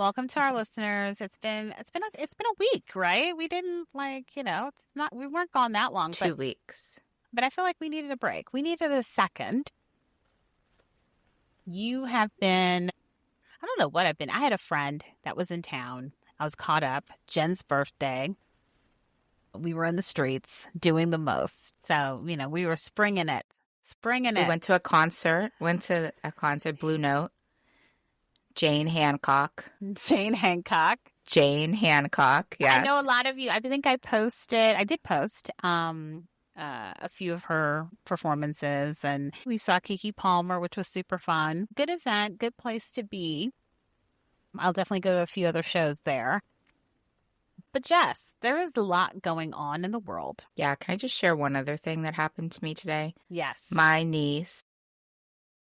Welcome to our listeners. It's been a week, right? We didn't we weren't gone that long. 2 weeks. But I feel like we needed a break. We needed a second. You have been, I don't know what I've been. I had a friend that was in town. I was caught up. Jen's birthday. We were in the streets doing the most. So, we were springing it. We went to a concert, Blue Note. Jane Hancock, yes. I know a lot of you, I think I did post a few of her performances, and we saw Keke Palmer, which was super fun. Good event, good place to be. I'll definitely go to a few other shows there. But Jess, there is a lot going on in the world. Yeah, can I just share one other thing that happened to me today? Yes. My niece,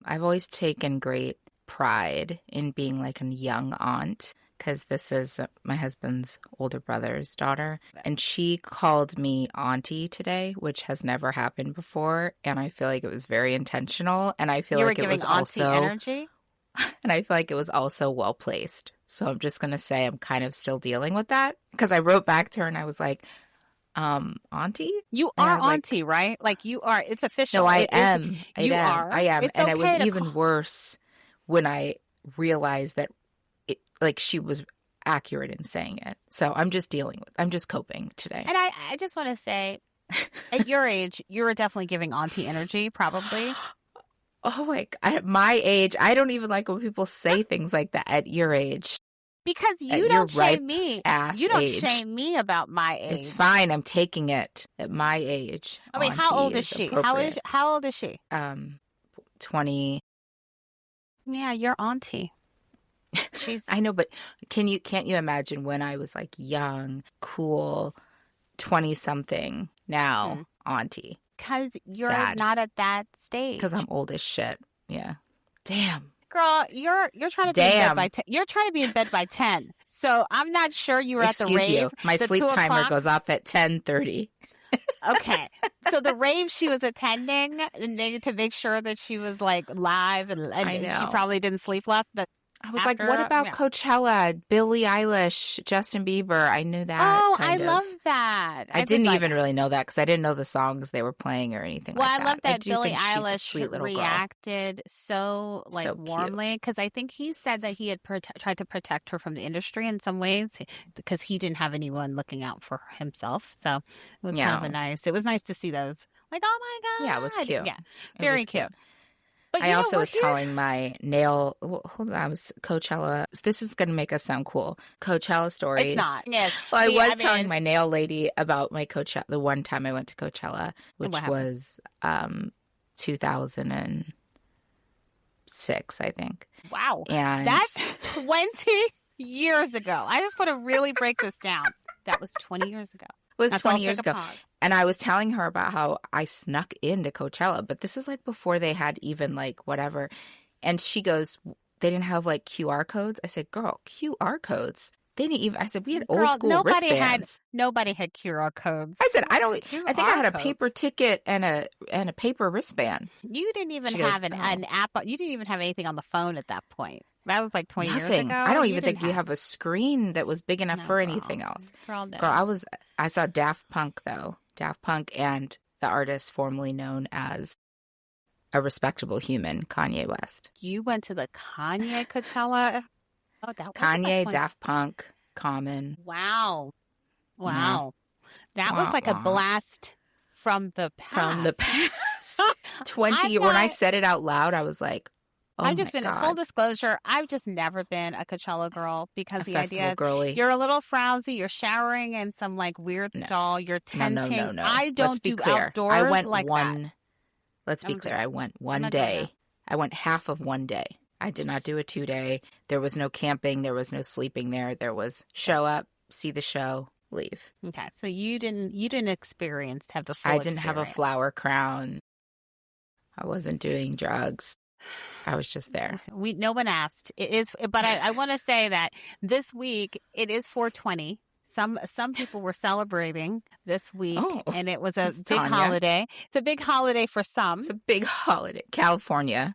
I've always taken great pride in being like a young aunt, because this is my husband's older brother's daughter, and she called me auntie today, which has never happened before, and I feel like it was very intentional, and I feel like it was also energy, and I feel like it was also well placed. So I'm just gonna say I'm kind of still dealing with that, because I wrote back to her and I was like, auntie? You are auntie, right? Like you are. It's official. No, I am. I am. It's and okay, it was even worse when I realized that she was accurate in saying it. So I'm just coping today. And I just want to say, at your age, you were definitely giving auntie energy, probably. Oh my God. At my age, I don't even like when people say things like that at your age. Because you don't shame me. You don't age. Shame me about my age. It's fine. I'm taking it at my age. I mean, how old is she? How old is she? 20. Yeah, your auntie. I know, but can't you imagine when I was like young, cool, 20-something, now auntie? Because you're not at that stage. Because I'm old as shit. Yeah. Damn. Girl, you're trying to be in bed by 10. You're trying to be in bed by 10. So I'm not sure you were at the rave. Excuse you. My sleep timer goes off at 10:30. Okay. So the rave she was attending, to make sure that she was like live, and she probably didn't sleep last. I was like, what about Coachella, Billie Eilish, Justin Bieber? I knew that. Oh, I love that. I didn't even really know that because I didn't know the songs they were playing or anything like that. Well, I love that Billie Eilish reacted so warmly, because I think he said that he had tried to protect her from the industry in some ways because he didn't have anyone looking out for himself. So it was kind of it was nice to see those. Like, oh my God. Yeah, it was cute. Yeah, very cute. But I also was telling my nail, I was Coachella. This is going to make us sound cool. Coachella stories. It's not. Yes. Well, I was telling my nail lady about my Coachella, the one time I went to Coachella, which was 2006, I think. Wow. And that's 20 years ago. I just want to really break this down. That was 20 years ago. It was 20 years ago. And I was telling her about how I snuck into Coachella, but this is like before they had even like whatever. And she goes, they didn't have like QR codes. I said, girl, QR codes? They didn't even, I said, we had old school wristbands. Nobody had QR codes. I said, I think I had a paper ticket and a paper wristband. You didn't even have an app. You didn't even have anything on the phone at that point. That was like 20 years ago. I don't even think you have a screen that was big enough for anything else. Girl, I saw Daft Punk though. Daft Punk and the artist formerly known as a respectable human, Kanye West. You went to the Kanye Coachella? Oh, that was Kanye, Daft Punk, Common. Wow. That was like a blast from the past. From the past. 20 years. When I said it out loud, I was like, oh, I've just been, full disclosure, I've just never been a Coachella girl, because the idea is you're a little frowsy, you're showering in some like weird stall, you're tenting. No. I don't do outdoors I went like that. Let's be clear. I went one day. I went half of one day. I did not do a 2-day. There was no camping. There was no sleeping there. There was show up, see the show, leave. Okay. So you didn't experience, have the full I didn't have a flower crown. I wasn't doing drugs. I was just there. No one asked. It is, but I want to say that this week it is 420. Some people were celebrating this week, and it was a big holiday. It's a big holiday for some. It's a big holiday. California.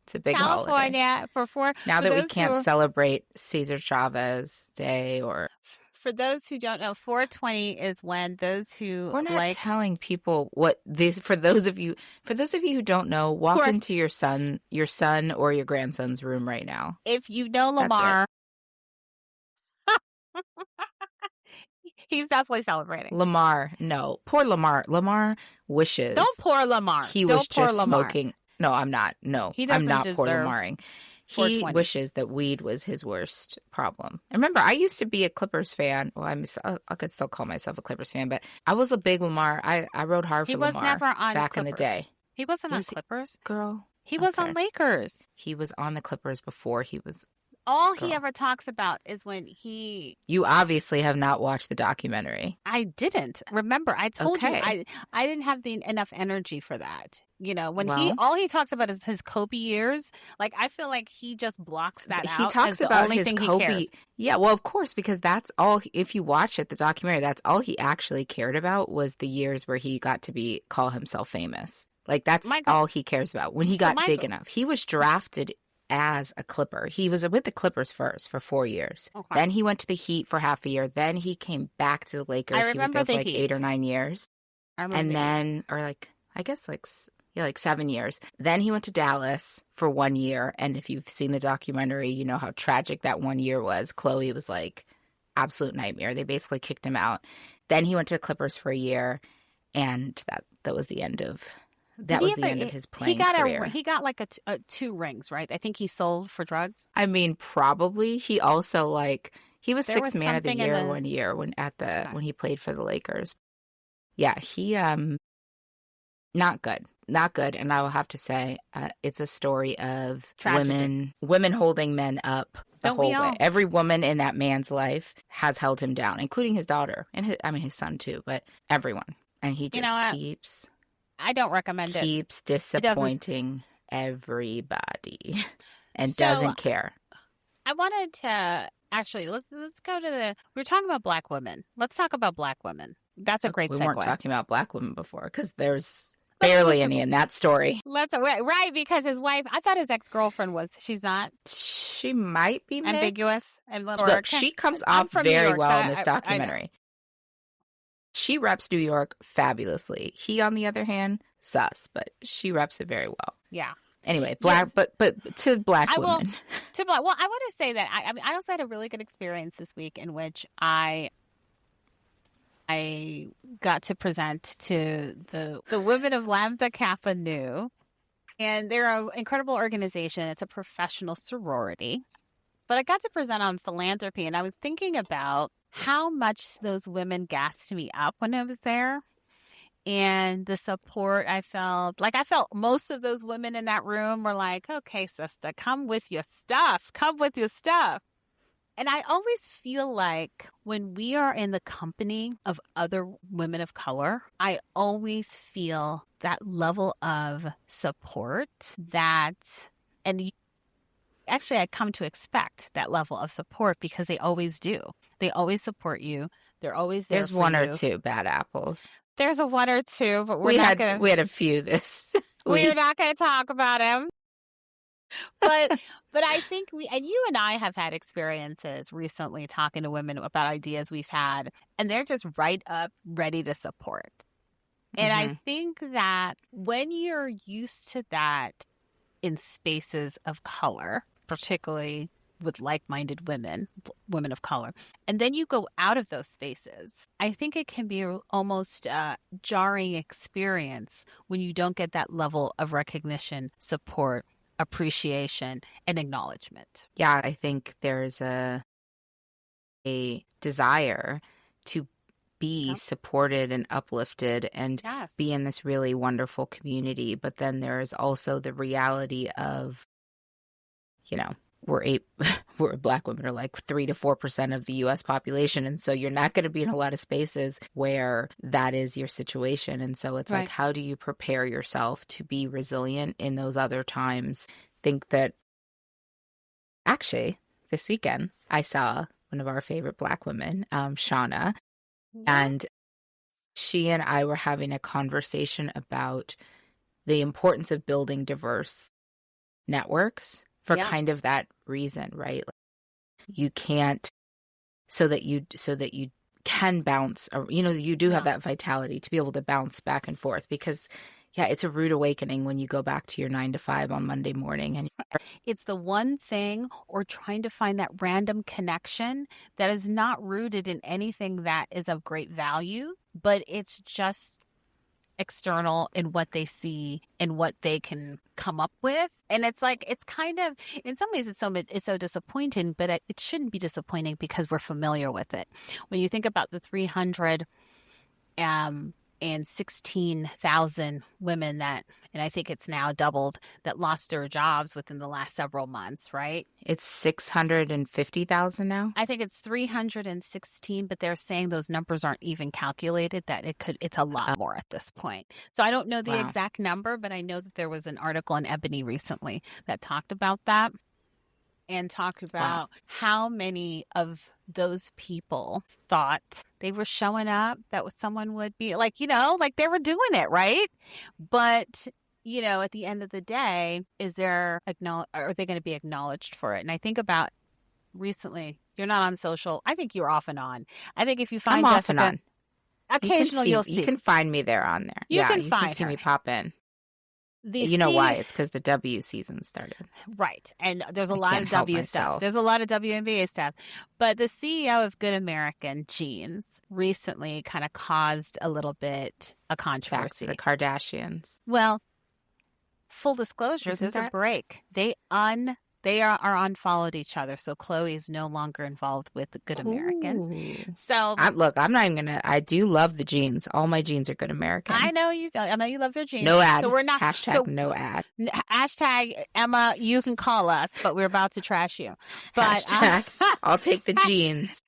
It's a big holiday. California Now for that we those can't celebrate Cesar Chavez Day or for those who don't know, 420 is when those who we're not like telling people what this for those of you who don't know, walk for into your son or your grandson's room right now. if you know That's it. Lamar, he's definitely celebrating. Lamar, no. Poor Lamar. Lamar Don't wishes pour Lamar. he was Don't pour just Lamar. smoking. No, I'm not. No, He I'm doesn't not poor deserve Lamaring. He 420. wishes that weed was his worst problem. And remember, I used to be a Clippers fan. Well, I could still call myself a Clippers fan, but I was a big Lamar. I rode hard He for was Lamar never on back in the Clippers. day. He wasn't on Was he? Clippers. Girl, He was okay. on Lakers. He was on the Clippers before he was. All Girl. he ever talks about is when he. You obviously have not watched the documentary. I didn't. Remember, I told you Okay. I didn't have enough energy for that. You know, when Well, all he talks about is his Kobe years. Like I feel like he just blocks that he out talks as the about only his thing Kobe. he cares. Yeah, well, of course, because that's all. If you watch it, the documentary, that's all he actually cared about was the years where he got to call himself famous. Like that's all he cares about. When he got big enough, he was drafted as a Clipper. He was with the Clippers first for 4 years. Okay. Then he went to the Heat for half a year. Then he came back to the Lakers. I remember he was there for like 8 or 9 years. And then, or like, I guess like 7 years. Then he went to Dallas for 1 year. And if you've seen the documentary, you know how tragic that 1 year was. Chloe was like absolute nightmare. They basically kicked him out. Then he went to the Clippers for a year. And that was the end of his playing career. He got like a 2 rings, right? I think he sold for drugs. I mean, probably. He also he was sixth man of the year 1 year when he played for the Lakers. Yeah, he not good. Not good. And I will have to say, it's a story of tragedy. women holding men up the whole way. Every woman in that man's life has held him down, including his daughter and his son too, but everyone. And he just keeps. I don't recommend it. Keeps disappointing everybody and doesn't care. I wanted to actually let's go to we were talking about Black women. Let's talk about Black women. That's a great segue. We weren't talking about Black women before because there's barely any in that story. Right, because his wife, I thought his ex-girlfriend was. She's not. She might be ambiguous and little. Look, she comes off very well in this documentary. She reps New York fabulously. He, on the other hand, sus, but she reps it very well. Yeah. Anyway, but to Black women. Well, I want to say that I also had a really good experience this week in which I got to present to the women of Lambda Kappa Nu, and they're an incredible organization. It's a professional sorority, but I got to present on philanthropy, and I was thinking about how much those women gassed me up when I was there and the support I felt. Like I felt most of those women in that room were like, okay, sister, come with your stuff. Come with your stuff. And I always feel like when we are in the company of other women of color, I always feel that level of support actually, I come to expect that level of support because they always do. They always support you. They're always there. There's one or two bad apples. There's a one or two, but we had a few this week. We're not going to talk about them. But I think you and I have had experiences recently talking to women about ideas we've had, and they're just right up, ready to support. And I think that when you're used to that in spaces of color, particularly with like-minded women of color, and then you go out of those spaces, I think it can be almost a jarring experience when you don't get that level of recognition, support, appreciation, and acknowledgement. Yeah, I think there's a desire to be supported and uplifted and be in this really wonderful community. But then there is also the reality of, we're Black women are like 3 to 4% of the U.S. population. And so you're not going to be in a lot of spaces where that is your situation. And so it's like, how do you prepare yourself to be resilient in those other times? Think that actually this weekend I saw one of our favorite Black women, Shauna, and she and I were having a conversation about the importance of building diverse networks for Yeah. kind of that reason, right? Like, you can't, so that you can bounce, or, you know, you do have that vitality to be able to bounce back and forth, because yeah, it's a rude awakening when you go back to your 9 to 5 on Monday morning and It's the one thing, or trying to find that random connection that is not rooted in anything that is of great value, but it's just external in what they see and what they can come up with. And it's like, it's kind of, in some ways it's so disappointing, but it shouldn't be disappointing because we're familiar with it. When you think about the 300 and 16,000 women that, and I think it's now doubled, that lost their jobs within the last several months, right? It's 650,000 now. I think it's 316, but they're saying those numbers aren't even calculated, that it's a lot more at this point. So I don't know the exact number, but I know that there was an article in Ebony recently that talked about that, and talked about how many of those people thought they were showing up, that someone would be like, you know, like they were doing it, right? But, you know, at the end of the day, are they going to be acknowledged for it? And I think about recently, you're not on social. I think you're off and on. I think if you find I'm Jessica, off and on. Occasionally you'll see. You can find me there on there. You can you find can see her. me pop in. You know why? It's because the W season started. Right. And there's a lot of W stuff. There's a lot of WNBA stuff. But the CEO of Good American Jeans recently kind of caused a little bit of controversy. Back to the Kardashians. Well, full disclosure, there's a break. They are unfollowed each other, so Khloe is no longer involved with Good American. So look, I'm not even gonna. I do love the jeans. All my jeans are Good American. I know you love their jeans. No ad. So we're not no ad. Hashtag Emma, you can call us, but we're about to trash you. But I'll take the jeans.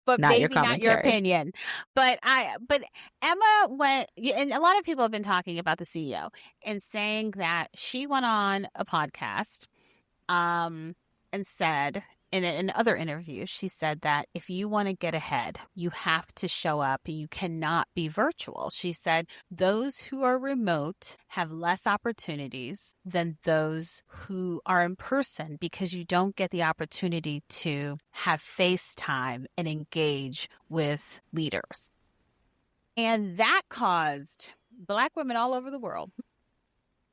But maybe not your opinion. But Emma went, and a lot of people have been talking about the CEO and saying that she went on a podcast. And said in other interviews, she said that if you want to get ahead, you have to show up. You cannot be virtual. She said those who are remote have less opportunities than those who are in person, because you don't get the opportunity to have FaceTime and engage with leaders. And that caused Black women all over the world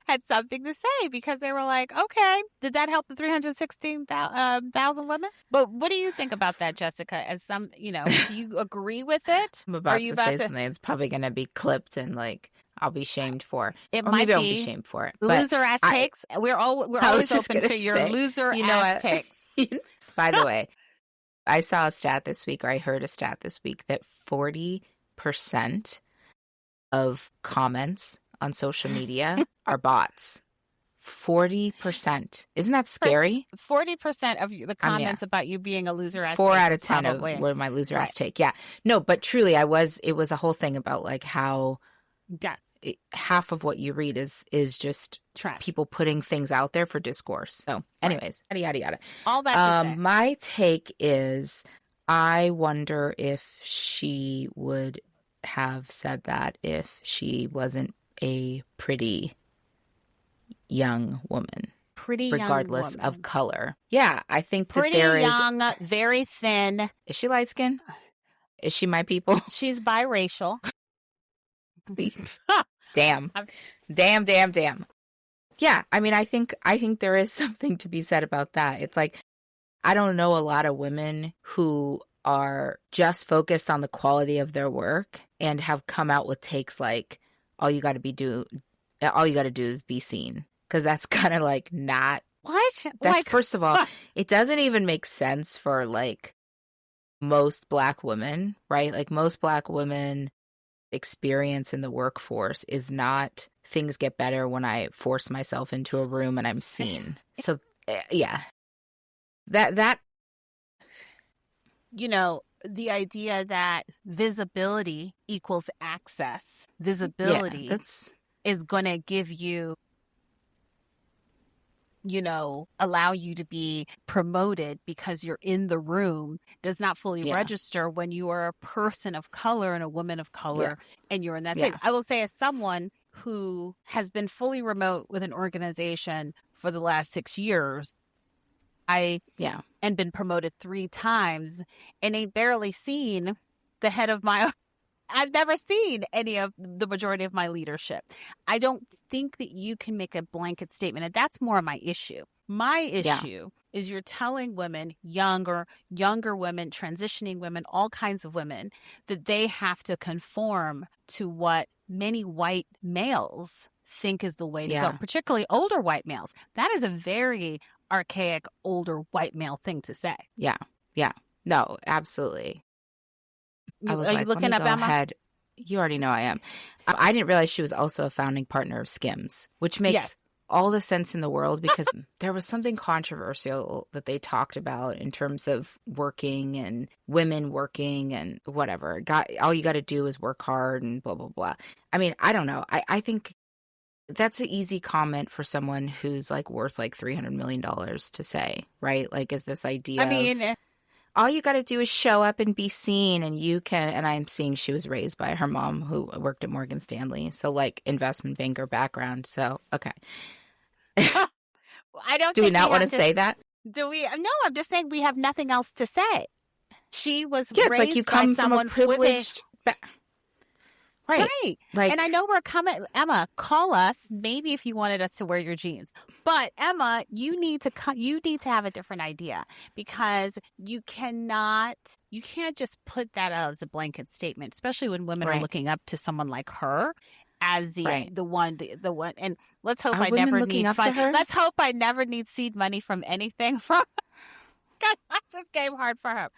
had something to say, because they were like, okay, did that help the 316,000 women? But what do you think about that, Jessica? As some, you know, do you agree with it? I'm about to say something that's probably going to be clipped and like I'll be shamed for. It or might maybe I won't be shamed for it. Loser ass takes. We're always open to your loser ass takes. By the way, I saw a stat this week, or I heard a stat this week, that 40% of comments on social media are bots. 40%. Isn't that scary? 40% of the comments about you being a loser ass take. 4 out of 10 were my loser ass take. Yeah. No, but truly it was a whole thing about like how half of what you read is just trash. People putting things out there for discourse. So anyways, yada yada. All that my take is, I wonder if she would have said that if she wasn't a pretty young woman. Regardless of color. Yeah, I think that there is... Pretty young, very thin. Is she light skinned? Is she my people? She's biracial. Damn. Yeah, I mean, I think there is something to be said about that. It's like, I don't know a lot of women who are just focused on the quality of their work and have come out with takes like, all you got to do is be seen. Because that's kind of like not... What? First of all, it doesn't even make sense for like most Black women, right? Like most Black women experience in the workforce is not, things get better when I force myself into a room and I'm seen. So yeah, that you know, the idea that visibility equals access. Visibility is going to give you, you know, allow you to be promoted because you're in the room, does not fully register when you are a person of color and a woman of color and you're in that space. I will say, as someone who has been fully remote with an organization for the last 6 years. And been promoted 3 times and ain't barely seen the head of my I've never seen any of the majority of my leadership. I don't think that you can make a blanket statement, and that's more my issue. My issue is you're telling women, younger women, transitioning women, all kinds of women, that they have to conform to what many white males think is the way to go, particularly older white males. That is a very archaic, older white male thing to say. Yeah. No, absolutely. Are you looking up, Emma? Ahead. You already know I am. I didn't realize she was also a founding partner of Skims, which makes all the sense in the world, because there was something controversial that they talked about in terms of working and women working and whatever. All you got to do is work hard and blah, blah, blah. I mean, I don't know. I think that's an easy comment for someone who's like worth like $300 million to say, right? Like, is this idea of all you got to do is show up and be seen, and you can. And I'm seeing she was raised by her mom who worked at Morgan Stanley. So like investment banker background. So, okay. I don't. Do we not want to say that? Do we? No, I'm just saying we have nothing else to say. She was raised it's like you come by from a privileged Right. Like, and I know we're coming. Emma, call us maybe if you wanted us to wear your jeans. But Emma, you need to have a different idea, because you can't just put that out as a blanket statement, especially when women are looking up to someone like her as the one. And let's hope I never need Let's hope I never need seed money from anything from. God, that just came hard for her.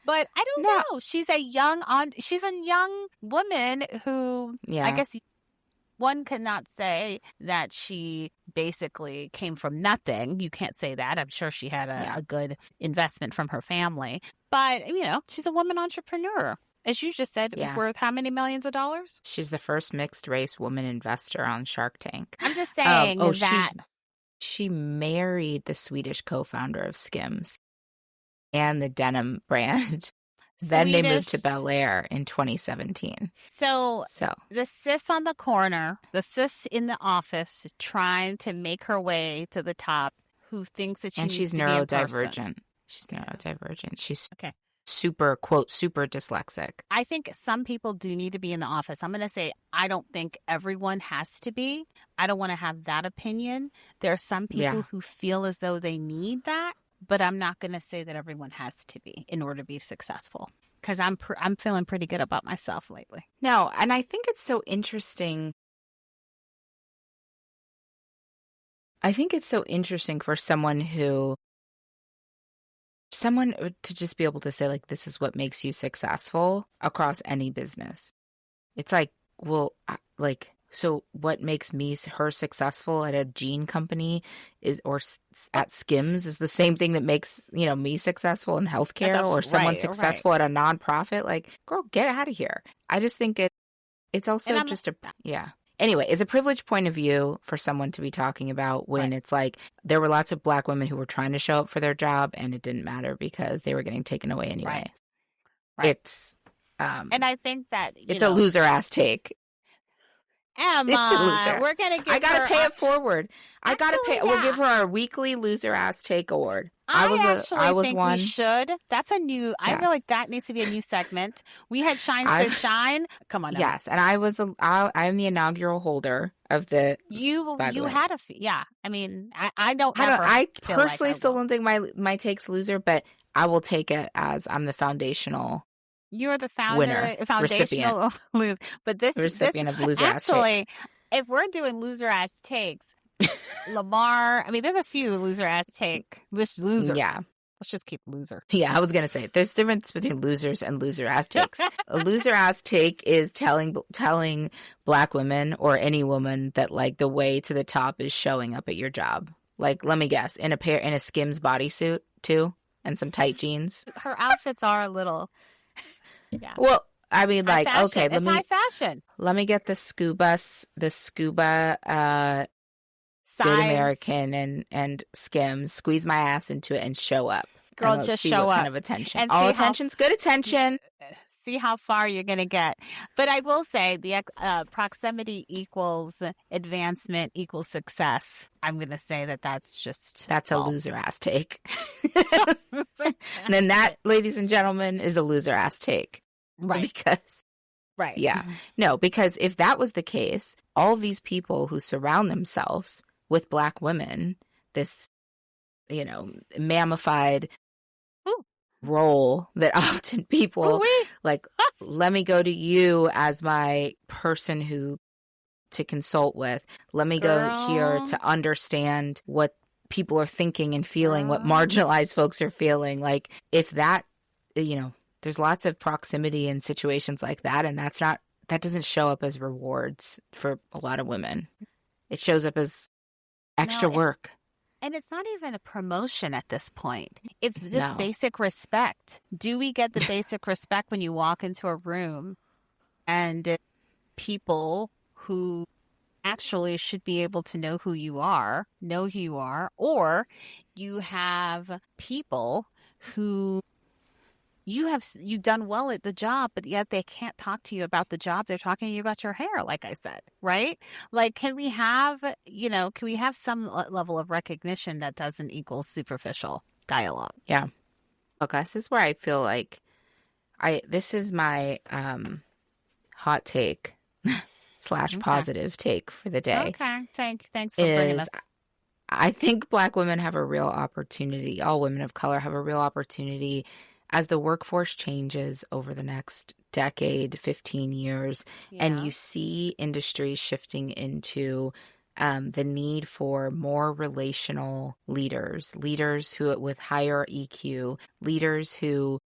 But I don't know. She's a young woman who, I guess one cannot say that she basically came from nothing. You can't say that. I'm sure she had a good investment from her family. But, she's a woman entrepreneur. As you just said, it was worth how many millions of dollars? She's the first mixed race woman investor on Shark Tank. I'm just saying that. She married the Swedish co-founder of Skims and the denim brand. Then they moved to Bel Air in 2017. So the sis on the corner, the sis in the office trying to make her way to the top, who thinks that she's neurodivergent. She's neurodivergent. She's super, quote, super dyslexic. I think some people do need to be in the office. I'm going to say I don't think everyone has to be. I don't want to have that opinion. There are some people who feel as though they need that. But I'm not going to say that everyone has to be in order to be successful, because I'm feeling pretty good about myself lately. No, and I think it's so interesting. I think it's so interesting for someone to just be able to say, like, this is what makes you successful across any business. It's like, well, so what makes her successful at a jean company or at Skims is the same thing that makes, me successful in healthcare, or someone successful at a nonprofit. Like, girl, get out of here. I just think it's also just Anyway, it's a privileged point of view for someone to be talking about when it's like there were lots of Black women who were trying to show up for their job and it didn't matter because they were getting taken away anyway. Right. It's and I think that it's a loser ass take. Emma, we're gonna give. I gotta pay it forward. I gotta pay. We'll give her our weekly loser ass take award. I was think one. We should. That's a new. I feel like that needs to be a new segment. We had Shine Sis Shine. Come on. Yes, and I'm the inaugural holder of the. You had a I mean, I don't. I personally still don't think my take's loser, but I will take it as I'm the foundational. You're the foundational loser. But this recipient of loser ass takes. Actually, if we're doing loser ass takes, Lamar, I mean, there's a few loser ass take. Loser. Yeah. Let's just keep loser. Yeah, I was going to say, there's a difference between losers and loser ass takes. A loser ass take is telling Black women or any woman that, like, the way to the top is showing up at your job. Like, let me guess, in a Skims bodysuit, too, and some tight jeans. Her outfits are a little... Yeah. Well, I mean, like, okay, it's high fashion. Let me get the scuba Good American and Skims, squeeze my ass into it and show up. Girl, just show up. Kind of attention. All attention's good attention. see how far you're going to get. But I will say the proximity equals advancement equals success. I'm going to say that that's just That's a false. loser ass take. And then that, ladies and gentlemen, is a loser ass take. Right. Because, right. Yeah. No, because if that was the case, all these people who surround themselves with Black women, this, mammified Ooh. role that often people Ooh-wee. like, let me go to you as my person to consult with. Let me go here to understand what people are thinking and feeling, what marginalized folks are feeling. Like, if that, there's lots of proximity in situations like that, and that doesn't show up as rewards for a lot of women. It shows up as extra work. And it's not even a promotion at this point. It's just basic respect. Do we get the basic respect when you walk into a room and people who actually should be able to know who you are, or you have people who you've done well at the job, but yet they can't talk to you about the job. They're talking to you about your hair, like I said, right? Like, can we have some level of recognition that doesn't equal superficial dialogue? Yeah. Okay, this is where I feel like this is my hot take / positive take for the day. Okay, thanks for bringing us. I think Black women have a real opportunity. All women of color have a real opportunity as the workforce changes over the next decade, 15 years, and you see industries shifting into the need for more relational leaders who with higher EQ, leaders who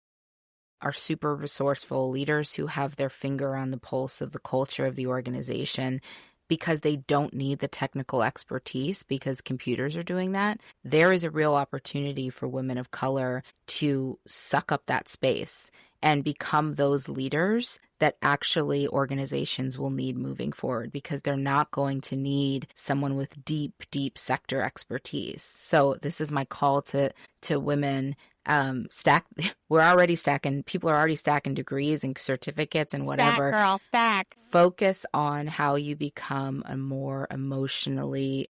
are super resourceful, leaders who have their finger on the pulse of the culture of the organization, because they don't need the technical expertise because computers are doing that. There is a real opportunity for women of color to suck up that space and become those leaders that actually organizations will need moving forward, because they're not going to need someone with deep, deep sector expertise. So this is my call to women. We're already stacking. People are already stacking degrees and certificates and whatever. Stack, girl, stack. Focus on how you become a more emotionally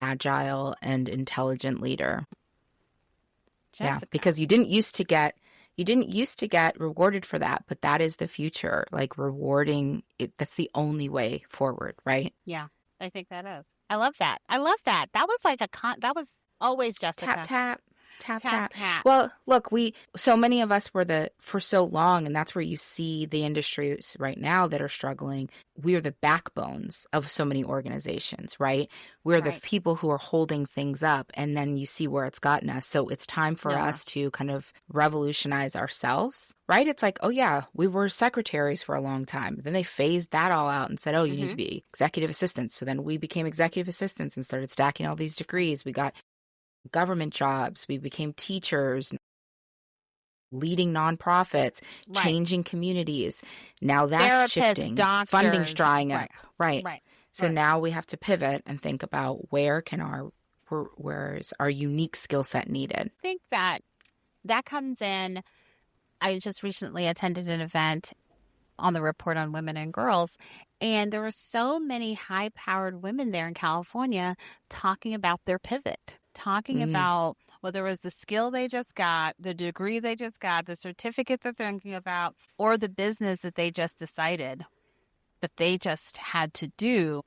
agile and intelligent leader. Jessica. Yeah, because you didn't used to get rewarded for that, but that is the future. Like, rewarding it, that's the only way forward, right? Yeah, I think that is. I love that. That was like that was always Jessica. Tap, tap. Tap, tap, tap. Well, look, so many of us were for so long, and that's where you see the industries right now that are struggling. We're the backbones of so many organizations, right? We're the people who are holding things up, and then you see where it's gotten us. So it's time for us to kind of revolutionize ourselves, right? It's like, oh yeah, we were secretaries for a long time. Then they phased that all out and said, oh, you need to be executive assistants. So then we became executive assistants and started stacking all these degrees. We got government jobs, we became teachers, leading nonprofits, changing communities. Now that's shifting. Doctors, funding's drying up. Right. So now we have to pivot and think about where is our unique skill set needed. I think that comes in. I just recently attended an event on the Report on Women and Girls, and there were so many high-powered women there in California talking about their pivot, talking about whether it was the skill they just got, the degree they just got, the certificate that they're thinking about, or the business that they just decided that they just had to do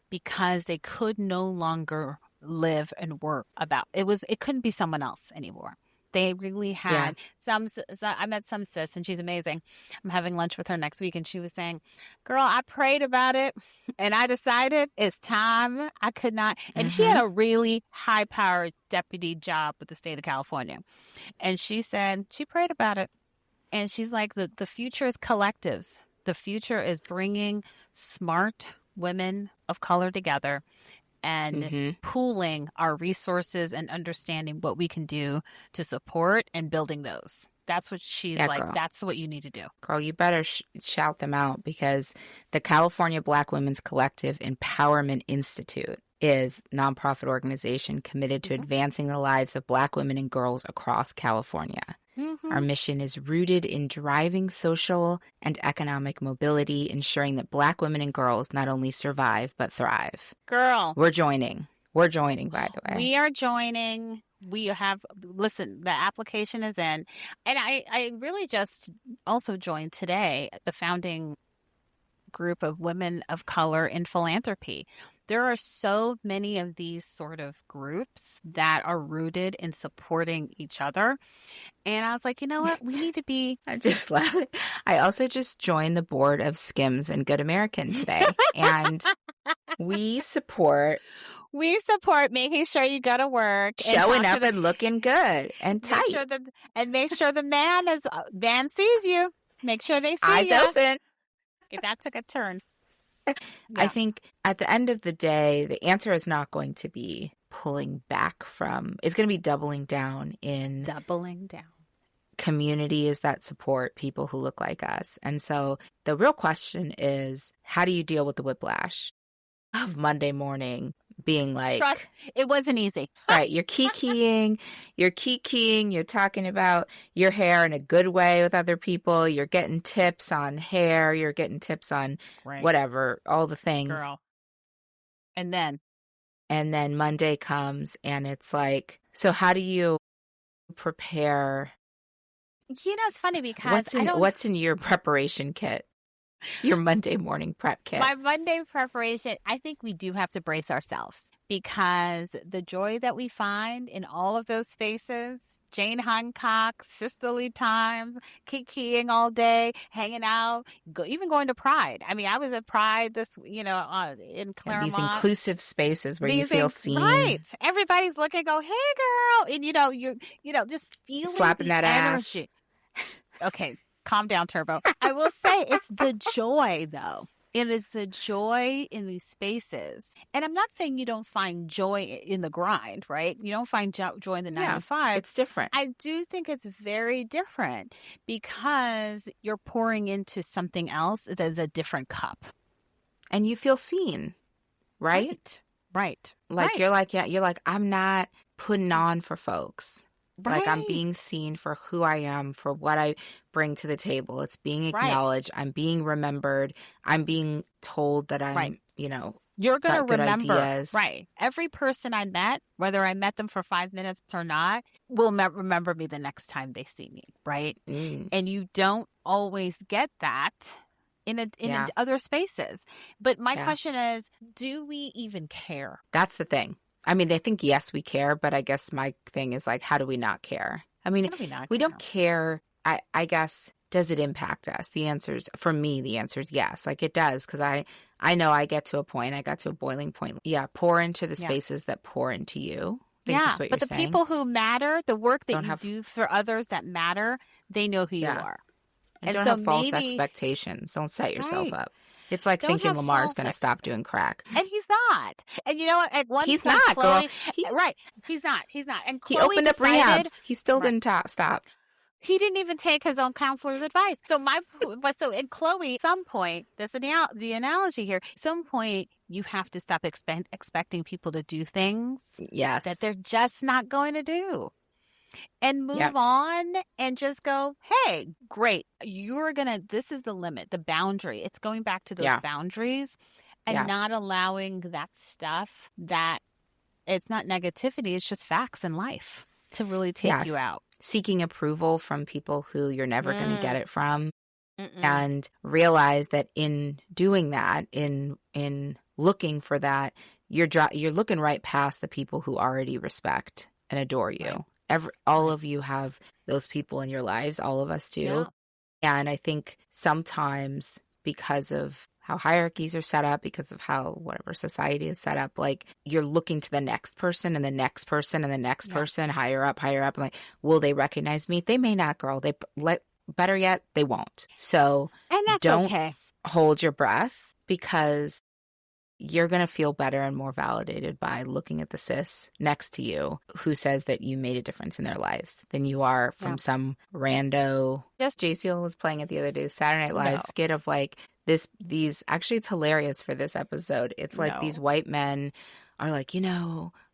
because they could no longer live and work it couldn't be someone else anymore. They really had I met some sis, and she's amazing. I'm having lunch with her next week, and she was saying, girl, I prayed about it and I decided it's time. I could not. And she had a really high powered deputy job with the state of California. And she said she prayed about it. And she's like, the future is collectives. The future is bringing smart women of color together and pooling our resources and understanding what we can do to support and building those. That's what she's like. Girl. That's what you need to do. Girl, you better shout them out, because the California Black Women's Collective Empowerment Institute is a nonprofit organization committed to advancing the lives of Black women and girls across California. Our mission is rooted in driving social and economic mobility, ensuring that Black women and girls not only survive, but thrive. Girl. We're joining. We're joining, by the way. We are joining. We have, listen, the application is in. And I really just also joined today the founding group of women of color in philanthropy. There are so many of these sort of groups that are rooted in supporting each other. And I was like, you know what? We need to be. I just love it. I also just joined the board of Skims and Good American today. And we support making sure you go to work, showing up and looking good and tight. Make sure the man sees you. Make sure they see eyes you. open. Okay, that took a turn. Yeah. I think at the end of the day, the answer is not going to be pulling back from. It's going to be doubling down in communities that support people who look like us. And so the real question is, how do you deal with the whiplash of Monday morning being like, Trust, it wasn't easy. Right. You're kikiing, you're talking about your hair in a good way with other people. You're getting tips on hair. You're getting tips on whatever, all the things. Girl. And then Monday comes and it's like, so how do you prepare? You know, it's funny because what's in your preparation kit? Your Monday morning prep kit. My Monday preparation, I think we do have to brace ourselves because the joy that we find in all of those spaces, Jane Hancock, sisterly times, kikiing all day, hanging out, even going to Pride. I mean, I was at Pride in Claremont. These inclusive spaces where you feel seen. Right. Everybody's looking, go, hey girl. And you're just feeling slapping that energy. Ass. Okay. Calm down, Turbo. I will say it's the joy, though. It is the joy in these spaces. And I'm not saying you don't find joy in the grind, right? You don't find joy in the 9 to 5. It's different. I do think it's very different because you're pouring into something else that is a different cup. And you feel seen, right? Right. Like you're like, I'm not putting on for folks. Right. Like I'm being seen for who I am, for what I bring to the table. It's being acknowledged. Right. I'm being remembered. I'm being told that I'm, you're going to remember. Ideas. Right. Every person I met, whether I met them for 5 minutes or not, will remember me the next time they see me. Right. And you don't always get that in other spaces. But my question is, do we even care? That's the thing. I mean, they think, yes, we care, but I guess my thing is like, how do we not care? I mean, we don't care. I guess, does it impact us? The answer is yes. Like it does. Because I know I get to a point, I got to a boiling point. Yeah. Pour into the spaces that pour into you. But the people who matter, the work that you do for others that matter, they know who you are. And don't have false expectations. Don't set yourself up. It's like thinking Lamar's going to stop doing crack. And he's not. And you know what? At one point, not, Chloe, He's not. And Chloe he opened up rehabs. He still didn't stop. He didn't even take his own counselor's advice. In Chloe, at some point, that's the analogy here. At some point, you have to stop expecting people to do things that they're just not going to do. And move on and just go, hey, great. This is the limit, the boundary. It's going back to those boundaries and not allowing that stuff that it's not negativity. It's just facts in life to really take you out. Seeking approval from people who you're never going to get it from. And realize that in doing that, in looking for that, you're looking right past the people who already respect and adore you. Right. All of you have those people in your lives. All of us do. Yeah. And I think sometimes because of how hierarchies are set up, because of how whatever society is set up, like you're looking to the next person and the next person and the next person higher up. Like, will they recognize me? They may not, girl. Better yet, they won't. So and that's don't hold your breath because you're going to feel better and more validated by looking at the sis next to you who says that you made a difference in their lives than you are from some rando. Just JCL was playing it the other day, the Saturday Night Live skit of like these actually, it's hilarious for this episode. It's like these No. white men are like,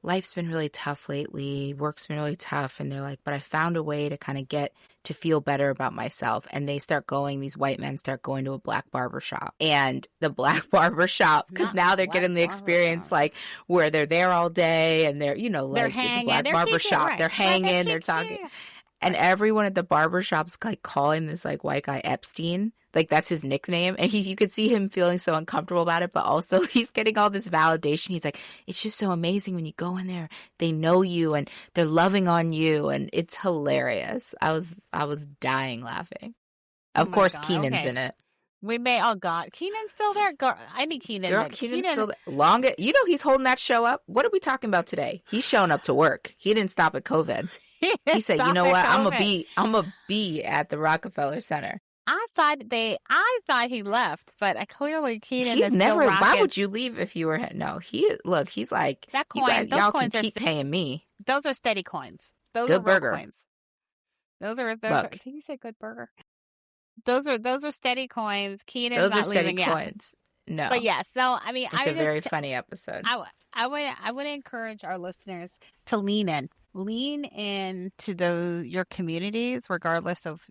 life's been really tough lately, work's been really tough, and they're like, but I found a way to kind of get to feel better about myself. And these white men start going to a black barber shop, and the black barber shop, because Not now they're black getting the barber experience shop. like where they're there all day and they're They're like it's a hanging. black They're barber kiki, shop, right? they're Right, they're hanging, they're talking. kiki. And Right. everyone at the barber shop's like calling this like white guy Epstein. Like that's his nickname. And you could see him feeling so uncomfortable about it, but also he's getting all this validation. He's like, it's just so amazing when you go in there, they know you and they're loving on you, and it's hilarious. I was dying laughing. Oh Of my course God. Keenan's Okay. in it. We may all got Keenan's still there. Girl, I need Keenan. Girl, But Keenan's still there. He's holding that show up. What are we talking about today? He's showing up to work. He didn't stop at COVID. He said, you know what? I'm gonna be at the Rockefeller Center. I thought he left, but clearly Keenan He's is never. still Why rocking. would you leave if you were? No, he's like, That you coin? guys, Those y'all can coins are keep paying me. those are steady coins. Those Good are real burger. coins. Those are. Look. Did you say good burger? Those are steady coins. Keenan's Those are not steady leaving yet. coins. No, But yeah, so I mean, it's a very funny episode. I would encourage our listeners to lean in to your communities, regardless of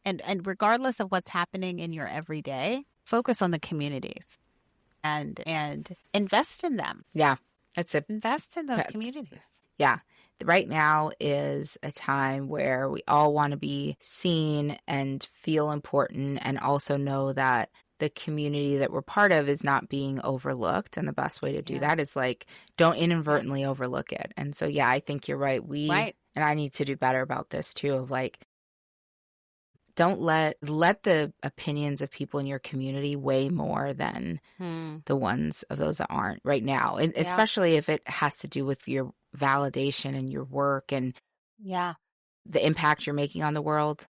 and regardless of what's happening in your everyday. Focus on the communities, and invest in them. Yeah, Invest in those communities. Yeah. Right now is a time where we all want to be seen and feel important, and also know that the community that we're part of is not being overlooked. And the best way to do that is like, don't inadvertently overlook it. And so, yeah, I think you're right. And I need to do better about this too, of like, don't let the opinions of people in your community weigh more than the ones of those that aren't right now. And especially if it has to do with your validation and your work and the impact you're making on the world.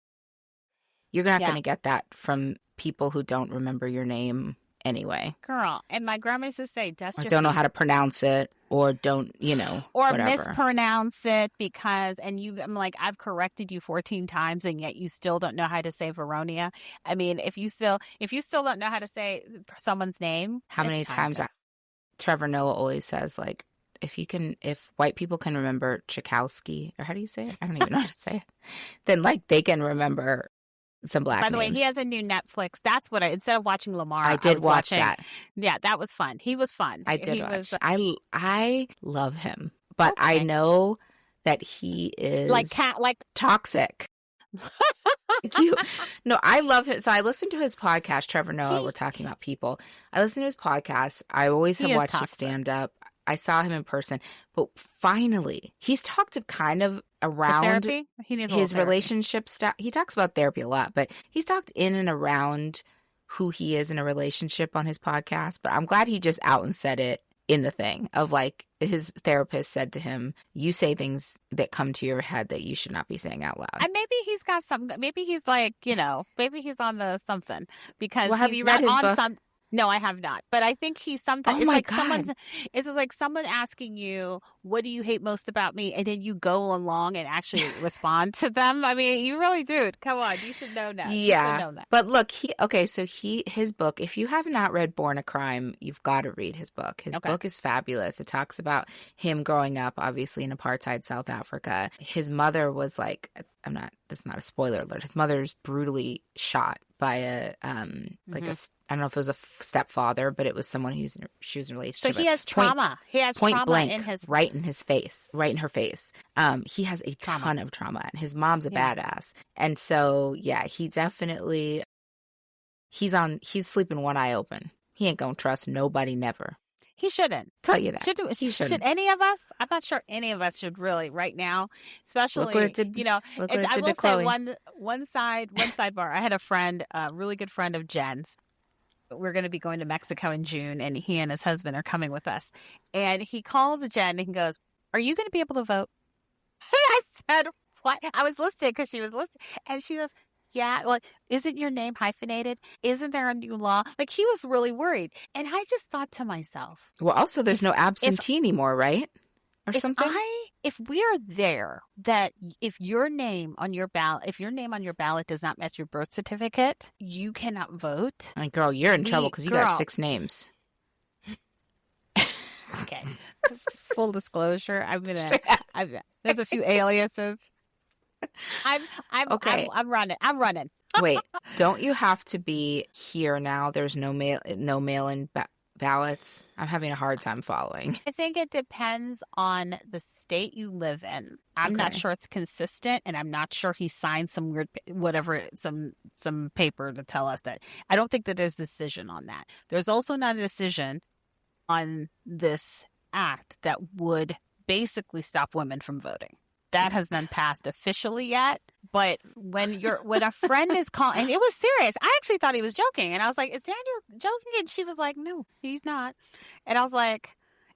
You're not going to get that from people who don't remember your name anyway. Girl, and my grandma used to say, dust or your don't know feet. how to pronounce it, or don't, or whatever. mispronounce it I'm like, I've corrected you 14 times and yet you still don't know how to say Veronia. I mean, if you still don't know how to say someone's name. How many times Trevor Noah always says, like, if white people can remember Tchaikovsky, or how do you say it? I don't even know how to say it. Then like they can remember some black names. By the way, he has a new Netflix. That's what instead of watching Lamar, I did watch that. Yeah, that was fun. He was fun. I did watch. I love him, but I know that he is like toxic. No, I love him. So I listened to his podcast, Trevor Noah. We're talking about people. I listened to his podcast. I always have watched his stand up. I saw him in person, but finally, he's talked kind of around his relationship stuff. He talks about therapy a lot, but he's talked in and around who he is in a relationship on his podcast. But I'm glad he just out and said it in the thing of like his therapist said to him, you say things that come to your head that you should not be saying out loud. And maybe he's got some, maybe he's like, maybe he's on the something because have you read his book? No, I have not. But I think he's sometimes it's like someone asking you, what do you hate most about me? And then you go along and actually respond to them. I mean, you really do. Come on, you should know that. Yeah. But look, his book, if you have not read Born a Crime, you've got to read his book. His book is fabulous. It talks about him growing up, obviously, in apartheid South Africa. His mother was like, this is not a spoiler alert. His mother's brutally shot by I don't know if it was a stepfather, but it was someone she was in a relationship. So he has trauma. He has point trauma blank, in his right in her face. He has a ton of trauma, and his mom's a badass. And so, yeah, he definitely he's sleeping one eye open. He ain't gonna trust nobody never. He shouldn't. Tell you that. He shouldn't. Should any of us? I'm not sure any of us should really right now, especially, I will say one sidebar. I had a friend, a really good friend of Jen's. We're going to be going to Mexico in June, and he and his husband are coming with us. And he calls Jen and he goes, are you going to be able to vote? And I said, what? I was listening because she was listening. And she goes, yeah, well, isn't your name hyphenated? Isn't there a new law? Like, he was really worried. And I just thought to myself. Well, also, there's no absentee anymore, right? Or something? if we're there, that if your name on your ballot does not match your birth certificate, you cannot vote. Like, girl, you're in trouble because you got girl, 6 names. Okay, just full disclosure, there's a few aliases. Okay. I'm running. Wait, don't you have to be here now? There's no mail-in ballots. I'm having a hard time following. I think it depends on the state you live in. I'm not Okay. sure it's consistent, and I'm not sure he signed some weird some paper to tell us that. I don't think that there's a decision on that. There's also not a decision on this act that would basically stop women from voting. That has been passed officially yet. But when a friend is calling, and it was serious, I actually thought he was joking. And I was like, is Daniel joking? And she was like, no, he's not. And I was like,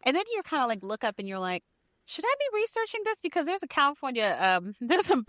and then you're kind of like, look up and you're like, should I be researching this? Because there's a California, there's a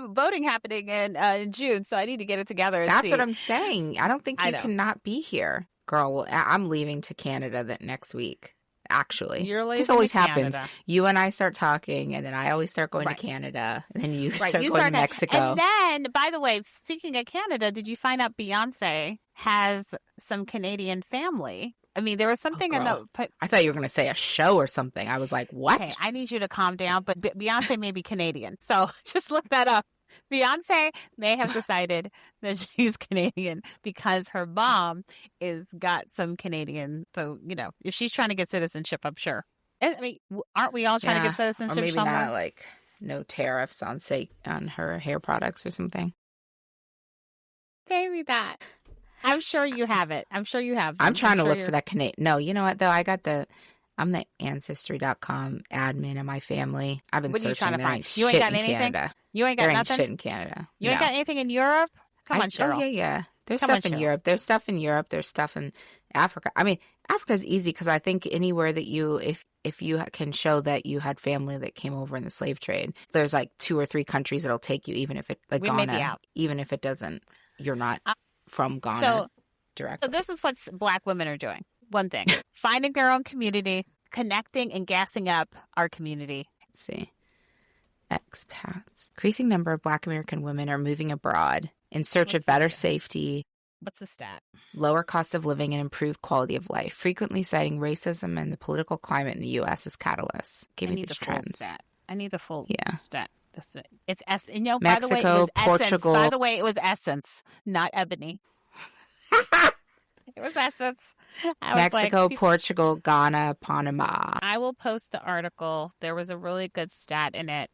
voting happening in June. So I need to get it together. That's what I'm saying. I don't think you know. cannot be here. Girl, well, I'm leaving to Canada next week. Actually, this always happens. You and I start talking, and then I always start going to Canada, and then you start going to Mexico. And then, by the way, speaking of Canada, did you find out Beyonce has some Canadian family? I mean, there was something in the. I thought you were going to say a show or something. I was like, what? Okay, I need you to calm down. But Beyonce may be Canadian, so just look that up. Beyonce may have decided that she's Canadian because her mom is got some Canadian. So, if she's trying to get citizenship, I'm sure. I mean, aren't we all trying to get citizenship or maybe somewhere? Not like no tariffs on her hair products or something. Say me that. I'm sure you have it. I'm sure you have. I'm trying to look for that Canadian. No, you know what though? I'm the Ancestry.com admin in my family. I've been searching. Trying to find? You ain't got anything? Canada. You ain't got there nothing? Ain't shit in Canada. You ain't got anything in Europe? Come on, Cheryl. Oh, yeah. There's stuff in Europe. There's stuff in Europe. There's stuff in Africa. I mean, Africa's easy because I think anywhere that if you can show that you had family that came over in the slave trade, there's like 2 or 3 countries that'll take you, even if it, like Ghana, even if it doesn't, you're not from Ghana directly. So this is what Black women are doing. One thing, finding their own community, connecting and gassing up our community. Let's see. Expats. Increasing number of Black American women are moving abroad in search of better safety. What's the stat? Lower cost of living and improved quality of life, frequently citing racism and the political climate in the U.S. as catalysts. Give me these trends. Stat. I need the full stat. It's Mexico, by the way, it was Portugal. Essence. By the way, it was Essence, not Ebony. It was Essence. Mexico, Portugal, Ghana, Panama. I will post the article. There was a really good stat in it.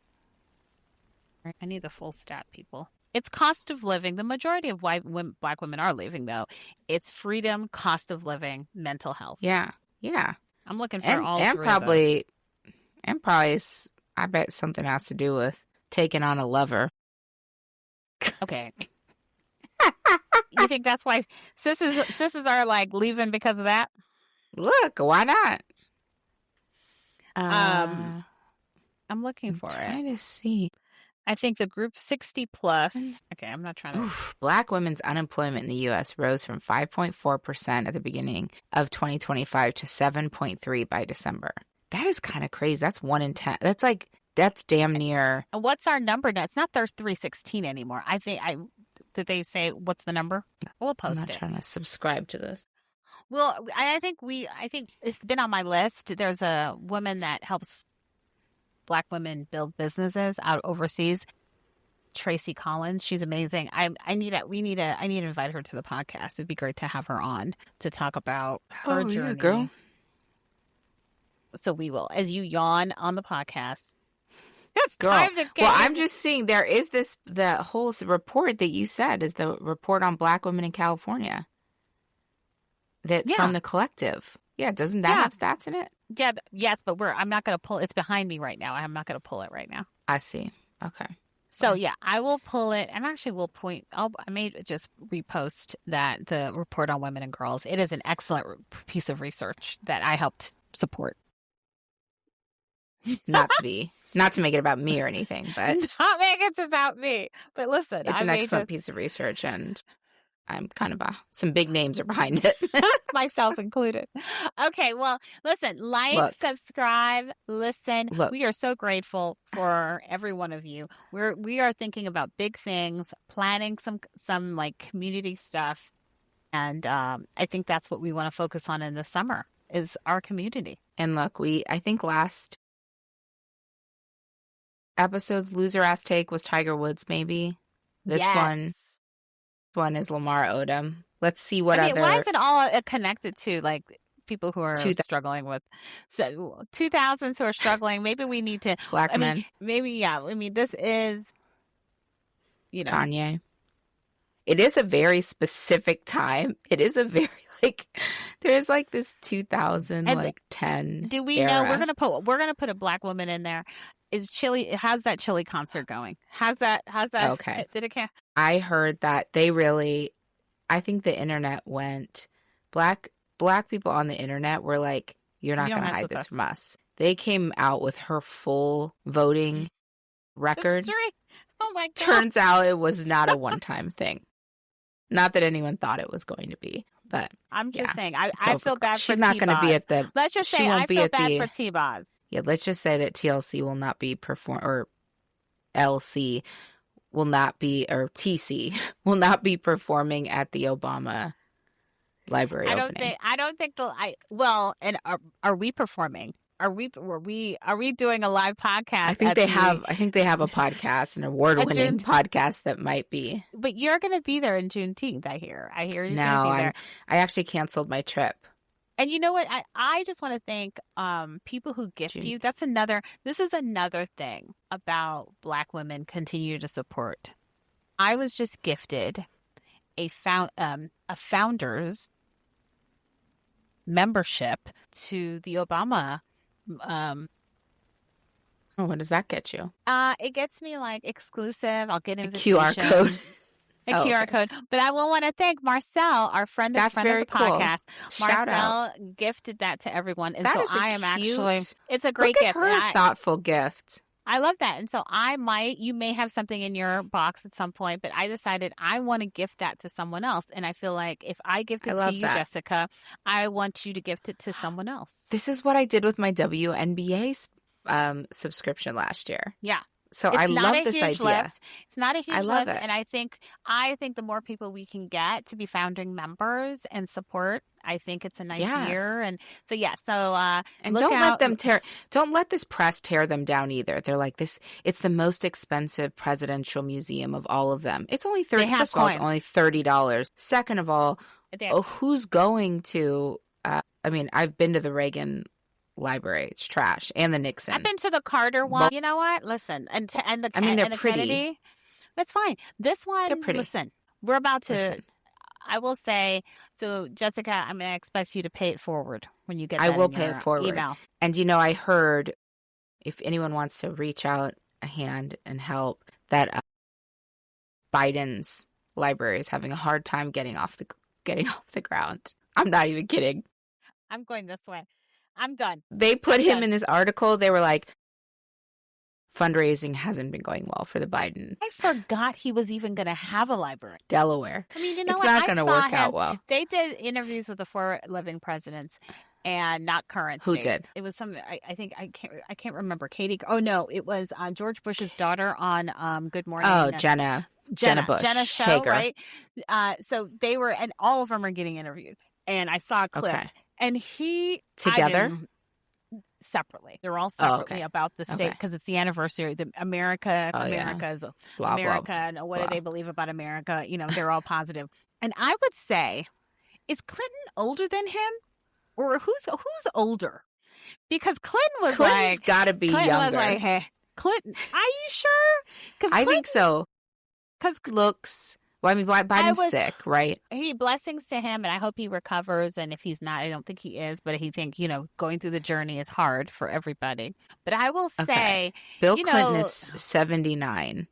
I need the full stat, people. It's cost of living. The majority of Black women are leaving, though. It's freedom, cost of living, mental health. Yeah. I'm looking for all three probably, of those. And probably, I bet something has to do with taking on a lover. Okay. You think that's why sisters are like leaving because of that? Look, why not? I'm looking for it. Trying to see. I think the group 60 plus. Okay, I'm not trying to. Black women's unemployment in the U.S. rose from 5.4% at the beginning of 2025 to 7.3% by December. That is kind of crazy. That's 1 in 10. That's damn near. And what's our number now? It's not 316 anymore. Did they say what's the number? We'll post it. I'm not trying to subscribe to this. Well, I think it's been on my list. There's a woman that helps Black women build businesses out overseas. Tracy Collins, she's amazing. I need to invite her to the podcast. It'd be great to have her on to talk about her journey. Yeah, girl. So we will, as you yawn on the podcast. It's time to get. Well, I'm just seeing there is the whole report that you said is the report on Black women in California. From the collective. Yeah, doesn't that have stats in it? Yeah, yes, but I'm not going to pull. It's behind me right now. I'm not going to pull it right now. I see. Okay. So yeah, I will pull it, and actually will point. I may just repost the report on women and girls. It is an excellent piece of research that I helped support. Not to make it about me or anything, but not make it about me. But listen, it's an excellent piece of research, and I'm kind of some big names are behind it. Myself included. Okay, well, listen, like, subscribe, listen. We are so grateful for every one of you. We are thinking about big things, planning some like community stuff, and I think that's what we want to focus on in the summer is our community. And look, I think last episode's loser ass take was Tiger Woods, maybe. This one is Lamar Odom. Let's see what other. Why is it all connected to like people who are struggling with 2000s who are struggling? Maybe we need to black men. Maybe this is Kanye. It is a very specific time. It is a very there's like this 2010. Do we era. know we're gonna put a black woman in there? How's that Chili concert going? How's that? Okay. Did it count? I heard that I think the internet went black people on the internet were like, you're not going to hide this from us. They came out with her full voting record. Oh my God. Turns out it was not a one-time thing. Not that anyone thought it was going to be, but I'm just saying, I feel bad for She's not going to be at the. Let's just say I feel bad for T-Boz. Yeah, let's just say that TLC will not be or LC will not be, or TC will not be performing at the Obama library opening. I don't think and are we performing? Are we doing a live podcast? I think they have a podcast, an award-winning podcast that might be. But you're going to be there in Juneteenth, I hear. You're going to be there. I actually canceled my trip. And you know what? I just want to thank people who gift you. This is another thing about Black women continue to support. I was just gifted a founder's membership to the Obama. What does that get you? It gets me like exclusive. I'll get invitations. A QR code. QR code. But I will want to thank Marcel, our friend of the podcast. Cool. Marcel gifted that to everyone. And so I am actually, it's a great gift. Look at her thoughtful gift. I love that. And so you may have something in your box at some point, but I decided I want to gift that to someone else. And I feel like if I gift it to you, Jessica, I want you to gift it to someone else. This is what I did with my WNBA subscription last year. Yeah. So I love this idea. Lift. It's not a huge lift. It. And I think the more people we can get to be founding members and support, I think it's a nice year. And so, and don't let this press tear them down either. They're like it's the most expensive presidential museum of all of them. It's only $30. First of all, it's only $30. Second of all, who's going to, I've been to the Reagan Library. It's trash. And the Nixon. I've been to the Carter one. You know what? Listen. And the pretty. Kennedy. That's fine. This one, they're pretty. Listen, we're about to, I will say, so Jessica, I'm going to expect you to pay it forward when you get that I will pay it forward. Email. And I heard, if anyone wants to reach out a hand and help, that Biden's library is having a hard time getting off the ground. I'm not even kidding. I'm going this way. I'm done. They put him in this article. They were like, fundraising hasn't been going well for the Biden. I forgot he was even going to have a library. Delaware. It's not going to work out well. They did interviews with the 4 living presidents and not current. Who did? It was some. I think I can't remember. Katie. Oh no, it was George Bush's daughter on Good Morning. Oh, Jenna Bush. Jenna show, Hager. Right? So they were, and all of them are getting interviewed. And I saw a clip. Okay. And together? Separately. They're all separately about the state because it's the anniversary. America is blah, America. Blah, and what blah. do they believe about America? They're all positive. And I would say, is Clinton older than him? Or who's older? Because Clinton's got to be Clinton younger. Was like, hey, Clinton, are you sure? I think so. Because looks. Well, Biden's sick, right? Blessings to him, and I hope he recovers. And if he's not, I don't think he is, but he think going through the journey is hard for everybody. But I will say, Bill Clinton is 79.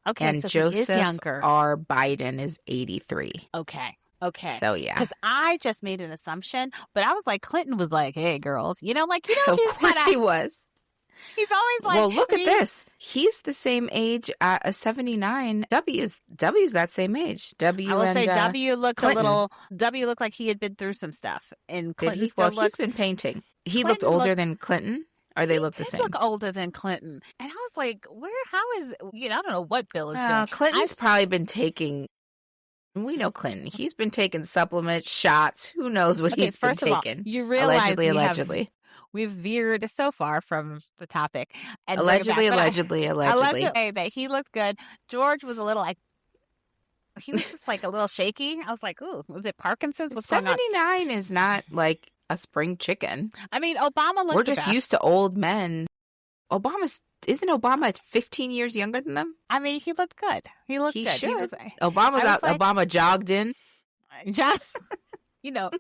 Okay, and so Joseph he is younger. R. Biden is 83. Okay. So yeah, because I just made an assumption, but I was like, Clinton was like, "Hey, girls, of course he was." He's always like, Well, look at this. He's the same age at a 79. W's that same age. W I will and say W looked Clinton. W looked like he had been through some stuff. And Did Clinton he? still Well, he's looks, been painting. He looked Clinton older looked, than Clinton, or they he look the did same. look older than Clinton. And I was like, how is, I don't know what Bill is doing. Clinton's probably been taking, we know Clinton. He's been taking supplements, shots. Who knows what he's been taking? You realize Allegedly. We've veered so far from the topic. And allegedly. that he looked good. George was a little like, he was just like a little shaky. I was like, ooh, was it Parkinson's? What's 79 going on? is not like a spring chicken. I mean, Obama looked We're just used to old men. Isn't Obama 15 years younger than them? I mean, he looked good. He looked good. Should. Obama's out. Like, Obama jogged in. John,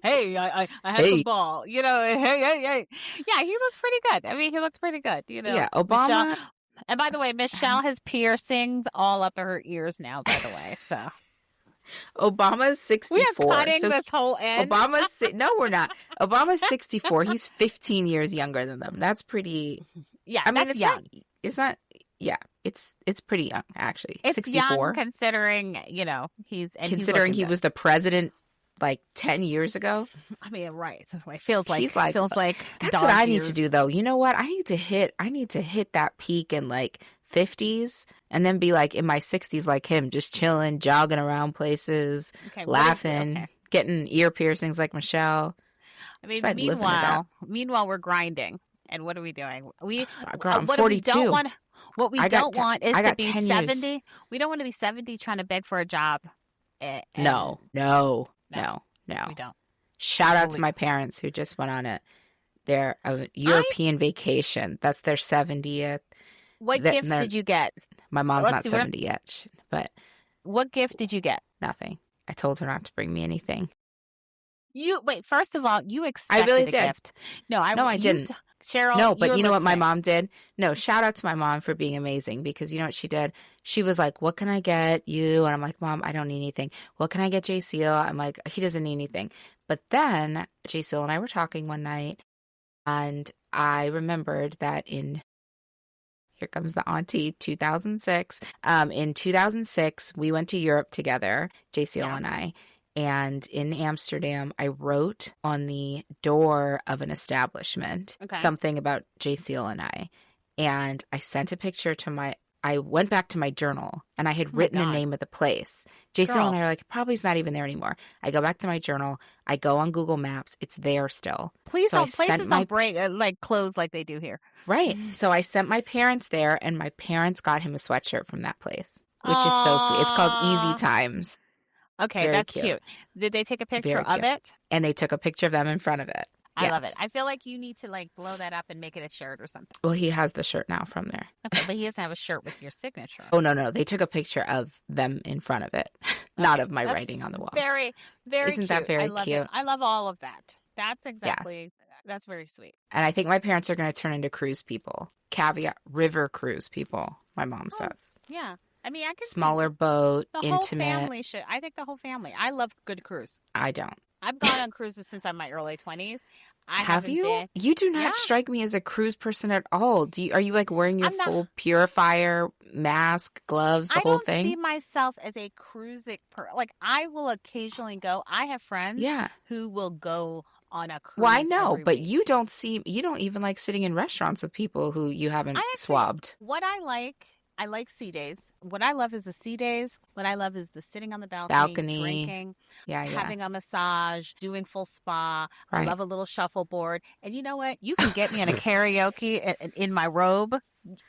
hey, I had some ball. Hey. Yeah, he looks pretty good. I mean, he looks pretty good. Yeah, Obama. Michelle, and by the way, Michelle has piercings all up her ears now, by the way. So Obama's 64. We are cutting this whole end. No, we're not. Obama's 64. He's 15 years younger than them. That's pretty. Yeah, I mean, it's young. It's not. Yeah, it's pretty young actually. It's 64. young considering considering he was the president like 10 years ago. I mean, right. That's what it feels like. That's what I need to do though. You know what? I need to hit that peak in like 50s and then be like in my 60s like him, just chilling, jogging around places, laughing, getting ear piercings like Michelle. I mean, meanwhile we're grinding. And what are we doing? I'm 42. What we don't want is to be 70. Years. We don't want to be 70 trying to beg for a job. No. We don't. Shout out to my parents who just went on their European vacation. That's their 70th. What gifts did you get? My mom's not 70 yet, but what gift did you get? Nothing. I told her not to bring me anything. First of all, you expected I really a did. gift. No, I didn't. Cheryl, no, but you know listening. what my mom did? No, shout out to my mom for being amazing because you know what she did? She was like, what can I get you? And I'm like, Mom, I don't need anything. What can I get J. Seal? I'm like, he doesn't need anything. But then J. Seal and I were talking one night and I remembered that here comes the auntie, 2006. In 2006, we went to Europe together, J. Seal and I. And in Amsterdam, I wrote on the door of an establishment something about J. Seal and I. And I sent a picture I went back to my journal and I had written the name of the place. J. Seal and I are like, probably it's not even there anymore. I go back to my journal. I go on Google Maps. It's there still. Places don't break, close like they do here. Right. So I sent my parents there and my parents got him a sweatshirt from that place, which is so sweet. It's called Easy Times. Okay, very that's cute. Did they take a picture of it? And they took a picture of them in front of it. I love it. I feel like you need to blow that up and make it a shirt or something. Well, he has the shirt now from there. Okay, but he doesn't have a shirt with your signature. Oh, no. They took a picture of them in front of it, not of my writing on the wall. Very, very Isn't cute. that very cute? I love all of that. That's exactly, that's very sweet. And I think my parents are going to turn into cruise people. Caveat, river cruise people, my mom says. Yeah. I mean, I can smaller boat, the intimate. Whole family should. I think the whole family. I love good cruise. I don't. I've gone on cruises since I'm in my early 20s. Have you? You do not strike me as a cruise person at all. Are you wearing your full purifier, mask, gloves, the whole thing? I don't see myself as a cruising I will occasionally go. I have friends who will go on a cruise. Well, I know, but week. You don't even like sitting in restaurants with people who you haven't swabbed. What I like sea days. What I love is the sea days. What I love is the sitting on the balcony. Drinking, having a massage, doing full spa. Right. I love a little shuffleboard. And you know what? You can get me in a karaoke in my robe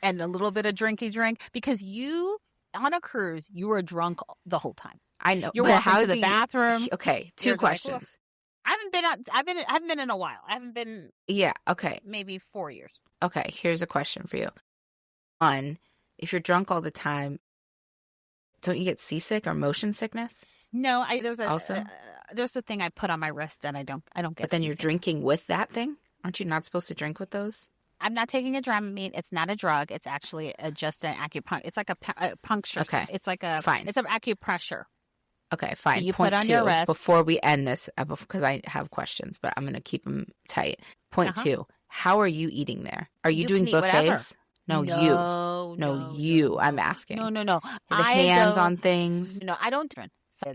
and a little bit of drinky drink because on a cruise, you were drunk the whole time. I know. You're walking to the bathroom. Okay, two questions. I haven't been in a while. I haven't been. Yeah. Okay. Maybe 4 years. Okay. Here's a question for you. One. If you're drunk all the time, don't you get seasick or motion sickness? No, there's a thing I put on my wrist and I don't get. But then seasick. You're drinking with that thing? Aren't you not supposed to drink with those? I'm not taking a Dramamine. It's not a drug. It's actually just an acupuncture. It's like a puncture. Okay. It's like fine. It's an acupressure. Okay, fine. You Point put on two, your wrist before we end this, because I have questions, but I'm going to keep them tight. Point two, How are you eating there? Are you doing can eat whatever. buffets? No, you. No, you. No. I'm asking. No. The hands on things. No, I don't.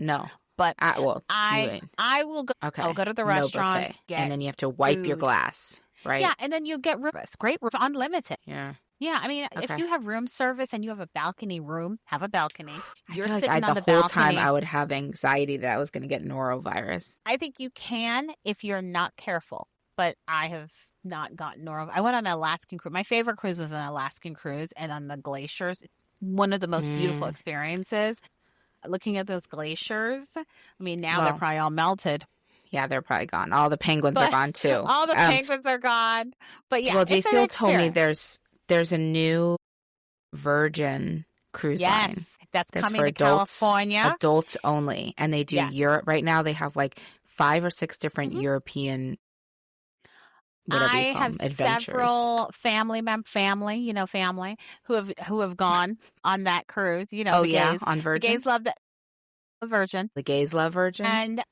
No. But I will go. Okay. I'll go to the No restaurant, buffet. And then you have to wipe your glass, right? Yeah, and then you get great unlimited. Yeah. Yeah, I mean, if you have room service and you have a balcony room, have a balcony. You're I feel sitting like on the the whole balcony. time I would have anxiety that I was going to get norovirus. I think you can if you're not careful, but I have not gotten norovirus. I went on an Alaskan cruise. My favorite cruise was an Alaskan cruise, and on the glaciers, one of the most beautiful experiences. Looking at those glaciers, I mean, now they're probably all melted. Yeah, they're probably gone. All the penguins are gone too. All the penguins are gone. But yeah, well, JC told me there's a new Virgin cruise line. That's coming to California. Adults only. And they do Europe. Right now they have like 5 or 6 different European I have several family who have gone on that cruise. You know, gays, on Virgin. The gays love the Virgin. The gays love Virgin. And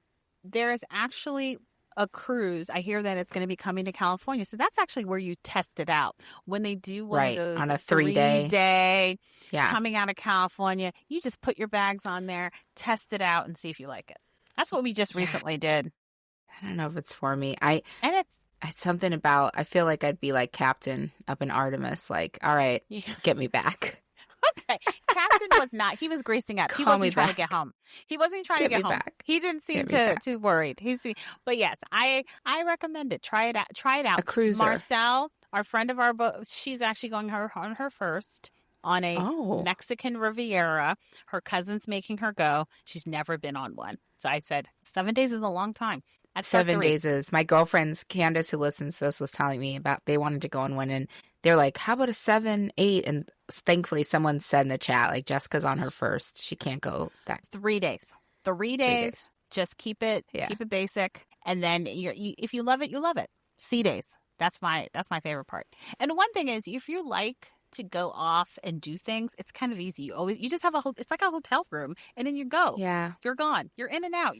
there is actually a cruise. I hear that it's going to be coming to California. So that's actually where you test it out. When they do one of those on a 3-day coming out of California, you just put your bags on there, test it out, and see if you like it. That's what we just recently did. I don't know if it's for me. It's something about, I feel like I'd be like Captain up in Artemis, like, all right, get me back. Okay. Captain was not. He was greasing up. He wasn't trying to get home. He wasn't trying to get home. Back. He didn't seem too worried. But yes, I recommend it. Try it out. A cruiser. Marcel, our friend of our boat, she's actually going on her first on a Mexican Riviera. Her cousin's making her go. She's never been on one. So I said, 7 days is a long time. 7 days is. My girlfriend's, Candace, who listens to this, was telling me about, they wanted to go on one, and they're like, how about a 7, 8? And thankfully someone said in the chat, like, Jessica's on her first. She can't go that. 3 days. 3 days. Just keep it basic. And then if you love it, you love it. Sea days. That's my favorite part. And one thing is, if you like to go off and do things, it's kind of easy. You just have it's like a hotel room, and then you go. Yeah. You're gone. You're in and out.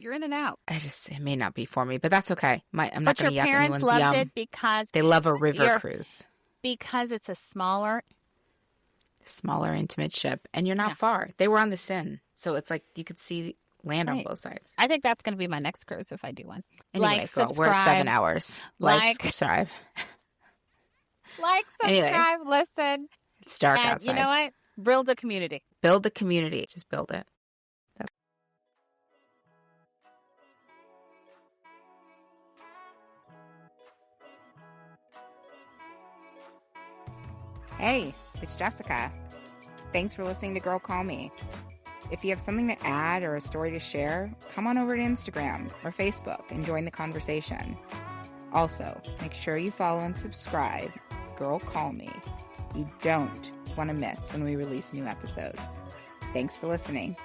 It may not be for me, but that's okay. I'm not going to yuck anyone's yum. But your parents loved it because they love a river cruise. Because it's a smaller, intimate ship, and you're not far. They were on the Seine, so it's like you could see land on both sides. I think that's going to be my next cruise if I do one. Anyway, we're at 7 hours. Subscribe. Subscribe, listen. It's dark outside. You know what? Build a community. Build the community. Just build it. Hey, it's Jessica. Thanks for listening to Girl Call Me. If you have something to add or a story to share, come on over to Instagram or Facebook and join the conversation. Also, make sure you follow and subscribe Girl Call Me. You don't want to miss when we release new episodes. Thanks for listening.